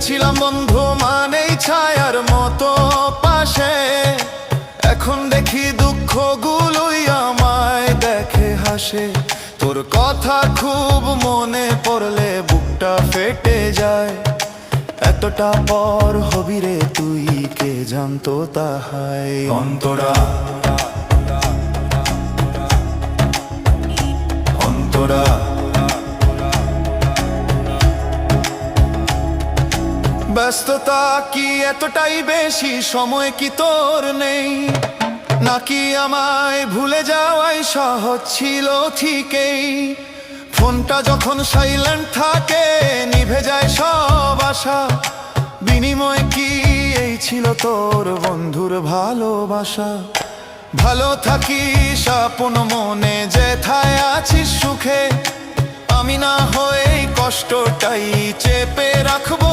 ভেবেছিলাম বন্ধু মানেই ছায়ার মতো পাশে, এখন দেখি দুঃখগুলোই আমায় দেখে হাসে। তোর কথা খুব মনে পড়লে বুকটা ফেটে যায়, এতটা পর হবি রে তুই, কে জানতো তাহাই। অন্তরা অন্তরা ব্যস্ততা কি এতটাই বেশি, সময় কি তোর নেই? নাকি আমায় ভুলে যাওয়াই সহজ ছিল ঠিকই? ফোনটা যখন সাইলেন্ট থাকে নিভে যায় সব আশা, বিনিময় কি এই ছিল তোর বন্ধুর ভালোবাসা? ভালো থাকিস আপন মনে, যেথায় আছিস সুখে, আমি না হয়ে কষ্টটাই চেপে রাখবো